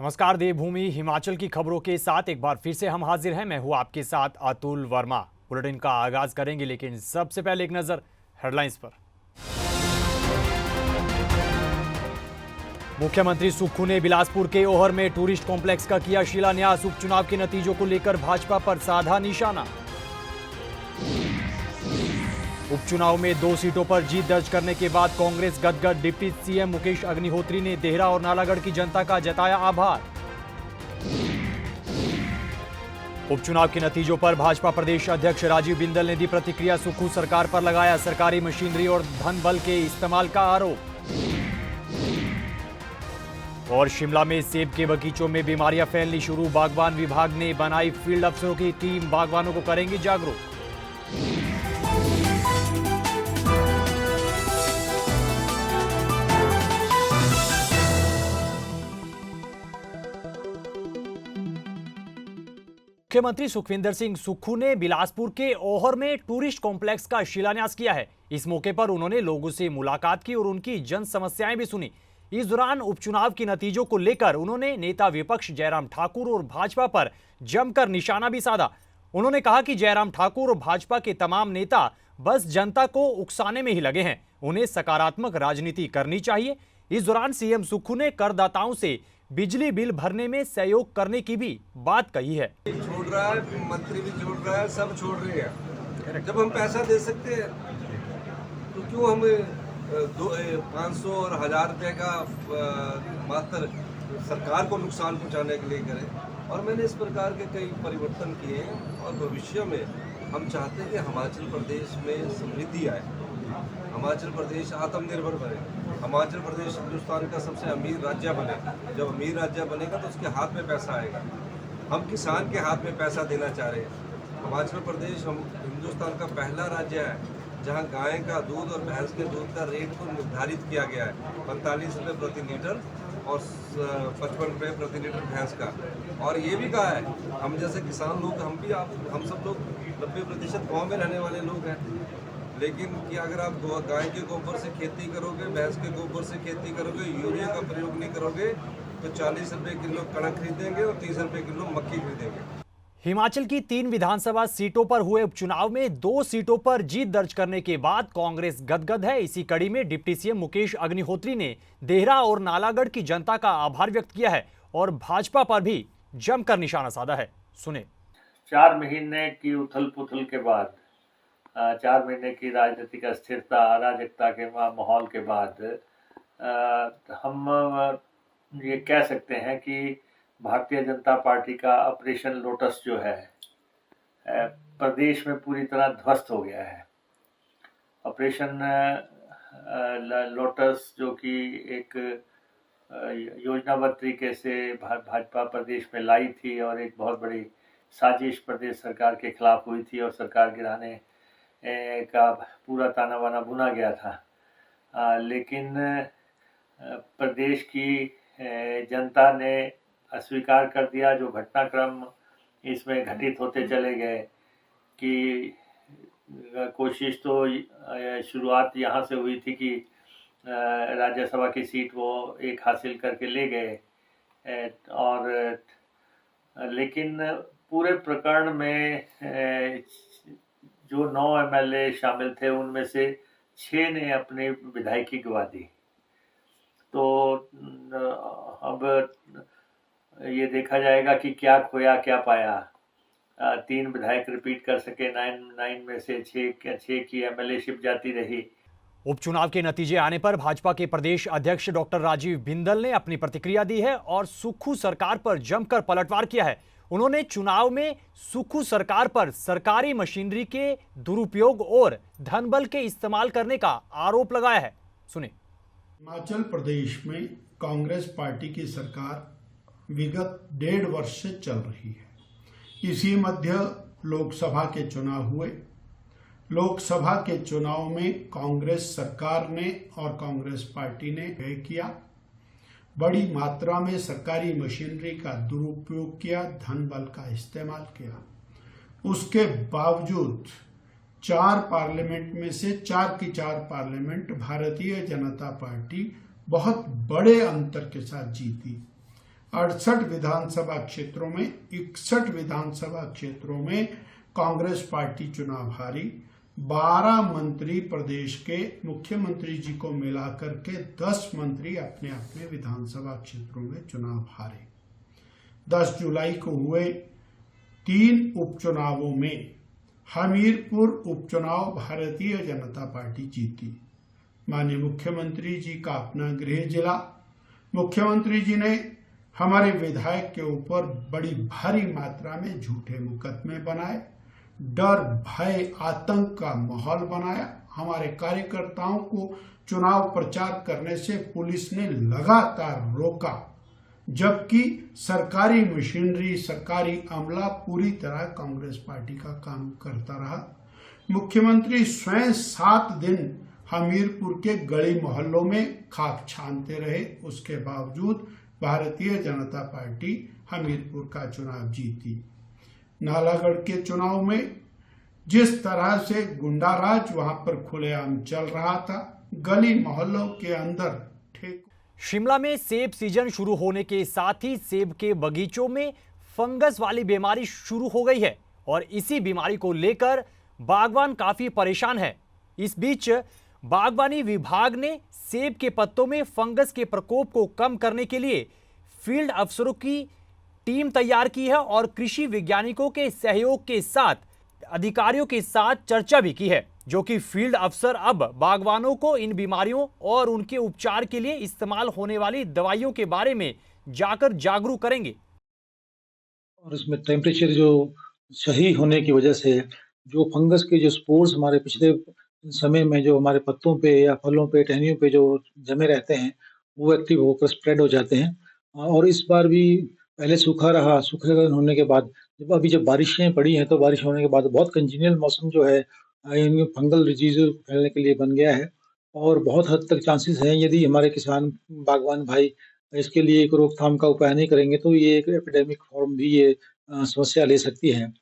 नमस्कार। देवभूमि हिमाचल की खबरों के साथ एक बार फिर से हम हाजिर हैं। मैं हूं आपके साथ अतुल वर्मा। बुलेटिन का आगाज करेंगे, लेकिन सबसे पहले एक नजर हेडलाइंस पर। मुख्यमंत्री सुक्खू ने बिलासपुर के ओहर में टूरिस्ट कॉम्प्लेक्स का किया शिलान्यास। उपचुनाव के नतीजों को लेकर भाजपा पर साधा निशाना। उपचुनाव में 2 सीटों पर जीत दर्ज करने के बाद कांग्रेस गदगद। डिप्टी सीएम मुकेश अग्निहोत्री ने देहरा और नालागढ़ की जनता का जताया आभार। उपचुनाव के नतीजों पर भाजपा प्रदेश अध्यक्ष राजीव बिंदल ने दी प्रतिक्रिया। सुक्खू सरकार पर लगाया सरकारी मशीनरी और धन बल के इस्तेमाल का आरोप। और शिमला में सेब के बगीचों में बीमारियां फैलनी शुरू। बागवान विभाग ने बनाई फील्ड अफसरों की टीम। बागवानों को करेंगे जागरूक। मुख्यमंत्री सुखविंदर सिंह सुक्खू ने बिलासपुर के ओहर में टूरिस्ट कॉम्प्लेक्स का शिलान्यास किया है। इस मौके पर उन्होंने लोगों से मुलाकात की और उनकी जन समस्याएं भी सुनी। इस दौरान उपचुनाव के नतीजों को लेकर उन्होंने नेता विपक्ष जयराम ठाकुर और भाजपा पर जमकर निशाना भी साधा। उन्होंने कहा कि जयराम ठाकुर और भाजपा के तमाम नेता बस जनता को उकसाने में ही लगे हैं, उन्हें सकारात्मक राजनीति करनी चाहिए। इस दौरान सीएम सुक्खू ने करदाताओं से बिजली बिल भरने में सहयोग करने की भी बात कही है। छोड़ रहा है, मंत्री भी छोड़ रहा है, सब छोड़ रहे हैं। जब हम पैसा दे सकते हैं तो क्यों हम 500 और 1000 रुपये का मात्र सरकार को नुकसान पहुंचाने के लिए करें। और मैंने इस प्रकार के कई परिवर्तन किए हैं और भविष्य में हम चाहते हैं कि हिमाचल प्रदेश में समृद्धि आए, हिमाचल प्रदेश आत्मनिर्भर बने, हिमाचल प्रदेश हिंदुस्तान का सबसे अमीर राज्य बने। जब अमीर राज्य बनेगा तो उसके हाथ में पैसा आएगा। हम किसान के हाथ में पैसा देना चाह रहे हैं। हिमाचल प्रदेश हम हिंदुस्तान का पहला राज्य है जहां गाय का दूध और भैंस के दूध का रेट को निर्धारित किया गया है 45 रुपये प्रति लीटर और 55 रुपये प्रति लीटर भैंस का। और ये भी कहा है हम जैसे किसान लोग, हम सब लोग 90% गाँव में रहने वाले लोग हैं, लेकिन कि अगर आप गाय के गोबर से खेती करोगे, भैंस के गोबर से खेती करोगे, यूरिया का प्रयोग नहीं करोगे तो 40 रुपये किलो कणक खरीदेंगे और 30 रुपये किलो मक्की खरीदेंगे। हिमाचल की 3 विधानसभा सीटों पर हुए उपचुनाव में 2 सीटों पर जीत दर्ज करने के बाद कांग्रेस गदगद है। इसी कड़ी में डिप्टी सीएम मुकेश अग्निहोत्री ने देहरा और नालागढ़ की जनता का आभार व्यक्त किया है और भाजपा पर भी जमकर निशाना साधा है। सुने। 4 महीने की उथल पुथल के बाद, 4 महीने की राजनीतिक अस्थिरता, अराजकता के माहौल के बाद हम ये कह सकते हैं कि भारतीय जनता पार्टी का ऑपरेशन लोटस जो है प्रदेश में पूरी तरह ध्वस्त हो गया है। ऑपरेशन लोटस जो कि एक योजनाबद्ध तरीके से भाजपा प्रदेश में लाई थी और एक बहुत बड़ी साजिश प्रदेश सरकार के खिलाफ हुई थी और सरकार गिराने का पूरा ताना बाना बुना गया था। लेकिन प्रदेश की जनता ने अस्वीकार कर दिया। जो घटनाक्रम इसमें घटित होते चले गए कि कोशिश तो शुरुआत यहाँ से हुई थी कि राज्यसभा की सीट वो एक हासिल करके ले गए, और लेकिन पूरे प्रकरण में जो 9 एमएलए शामिल थे उनमें से 6 ने अपनी विधायकी गवा दी। तो अब ये देखा जाएगा कि क्या खोया क्या पाया। 3 विधायक रिपीट कर सके, 9 में से 6 की एमएलएशिप जाती रही। उपचुनाव के नतीजे आने पर भाजपा के प्रदेश अध्यक्ष डॉक्टर राजीव बिंदल ने अपनी प्रतिक्रिया दी है और सुक्खू सरकार पर जमकर पलटवार किया है। उन्होंने चुनाव में सुक्खू सरकार पर सरकारी मशीनरी के दुरुपयोग और धन बल के इस्तेमाल करने का आरोप लगाया है। सुने। हिमाचल प्रदेश में कांग्रेस पार्टी की सरकार विगत 1.5 वर्ष से चल रही है। इसी मध्य लोकसभा के चुनाव हुए। लोकसभा के चुनाव में कांग्रेस सरकार ने और कांग्रेस पार्टी ने व्यय किया, बड़ी मात्रा में सरकारी मशीनरी का दुरुपयोग किया, धन बल का इस्तेमाल किया। उसके बावजूद 4 पार्लियामेंट में से 4 की 4 पार्लियामेंट भारतीय जनता पार्टी बहुत बड़े अंतर के साथ जीती। 68 विधानसभा क्षेत्रों में 61 विधानसभा क्षेत्रों में कांग्रेस पार्टी चुनाव हारी। 12 मंत्री प्रदेश के मुख्यमंत्री जी को मिलाकर के 10 मंत्री अपने अपने विधानसभा क्षेत्रों में चुनाव हारे। 10 जुलाई को हुए 3 उपचुनावों में हमीरपुर उपचुनाव भारतीय जनता पार्टी जीती। माननीय मुख्यमंत्री जी का अपना गृह जिला, मुख्यमंत्री जी ने हमारे विधायक के ऊपर बड़ी भारी मात्रा में झूठे मुकदमे बनाए, डर भय आतंक का माहौल बनाया। हमारे कार्यकर्ताओं को चुनाव प्रचार करने से पुलिस ने लगातार रोका, जबकि सरकारी मशीनरी, सरकारी अमला पूरी तरह कांग्रेस पार्टी का काम करता रहा। मुख्यमंत्री स्वयं 7 दिन हमीरपुर के गली मोहल्लों में खाक छानते रहे। उसके बावजूद भारतीय जनता पार्टी हमीरपुर का चुनाव जीती। नालागढ़ के चुनाव में जिस तरह से गुंडाराज वहां पर खुलेआम चल रहा था, गली मोहल्लों के अंदर शिमला में सेब सीजन शुरू होने के साथ ही सेब के बगीचों में फंगस वाली बीमारी शुरू हो गई है और इसी बीमारी को लेकर बागवान काफी परेशान है। इस बीच बागवानी विभाग ने सेब के पत्तों में फंगस के प्रकोप को कम करने के लिए फील्ड अफसरों की टीम तैयार की है और कृषि वैज्ञानिकों के सहयोग के साथ अधिकारियों के साथ चर्चा भी की है, जो कि फील्ड अफसर अब बागवानों को इन बीमारियों और उनके उपचार के लिए इस्तेमाल होने वाली दवाइयों के बारे में जाकर जागरूक करेंगे। और इसमें टेम्परेचर जो सही होने की वजह से जो फंगस के जो स्पोर्स हमारे पिछले समय में जो हमारे पत्तों पे या फलों पे, टहनियों पे जो जमे रहते हैं, वो एक्टिव होकर स्प्रेड हो जाते हैं। और इस बार भी पहले सूखा रहा, सूखे होने के बाद जब बारिशें पड़ी हैं, तो बारिश होने के बाद बहुत कंजीनियल मौसम जो है इन फंगल डिजीज फैलने के लिए बन गया है और बहुत हद तक चांसेस हैं, यदि हमारे किसान बागवान भाई इसके लिए एक रोकथाम का उपाय नहीं करेंगे तो ये एक एपिडेमिक फॉर्म भी ये समस्या ले सकती है।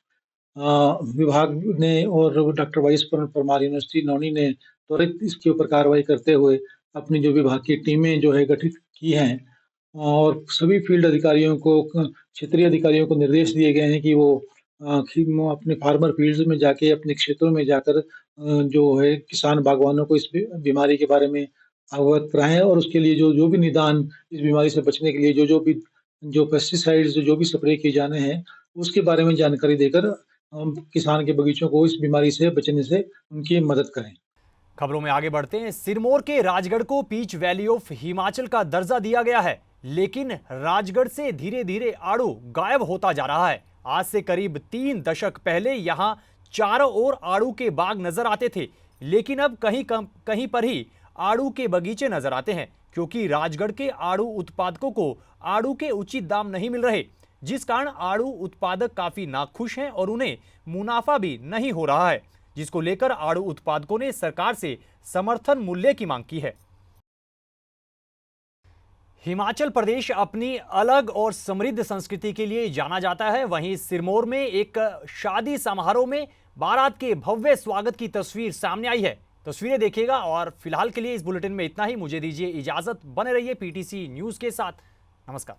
विभाग ने और doctor Y S Parmar university Nauni ने त्वरित इसके ऊपर कार्रवाई करते हुए अपनी जो विभाग की टीमें जो है गठित की हैं और सभी फील्ड अधिकारियों को, क्षेत्रीय अधिकारियों को निर्देश दिए गए हैं कि वो अपने फार्मर फील्ड्स में जाके, अपने क्षेत्रों में जाकर जो है किसान बागवानों को इस बीमारी के बारे में अवगत कराएं और उसके लिए जो भी निदान इस बीमारी से बचने के लिए जो पेस्टिसाइड्स जो भी स्प्रे किए जाने हैं उसके बारे में जानकारी देकर किसान के बगीचों को इस बीमारी से बचने से उनकी मदद करें। खबरों में आगे बढ़ते हैं। सिरमौर के राजगढ़ को पीच वैली ऑफ हिमाचल का दर्जा दिया गया है, लेकिन राजगढ़ से धीरे धीरे आड़ू गायब होता जा रहा है। आज से करीब 3 दशक पहले यहां चारों ओर आड़ू के बाग नजर आते थे, लेकिन अब कहीं पर ही आड़ू के बगीचे नजर आते हैं, क्योंकि राजगढ़ के आड़ू उत्पादकों को आड़ू के उचित दाम नहीं मिल रहे, जिस कारण आड़ू उत्पादक काफी नाखुश हैं और उन्हें मुनाफा भी नहीं हो रहा है, जिसको लेकर आड़ू उत्पादकों ने सरकार से समर्थन मूल्य की मांग की है। हिमाचल प्रदेश अपनी अलग और समृद्ध संस्कृति के लिए जाना जाता है। वहीं सिरमौर में एक शादी समारोह में बारात के भव्य स्वागत की तस्वीर सामने आई है। तस्वीरें देखिएगा और फिलहाल के लिए इस बुलेटिन में इतना ही। मुझे दीजिए इजाजत, बने रहिए पीटीसी न्यूज के साथ। नमस्कार।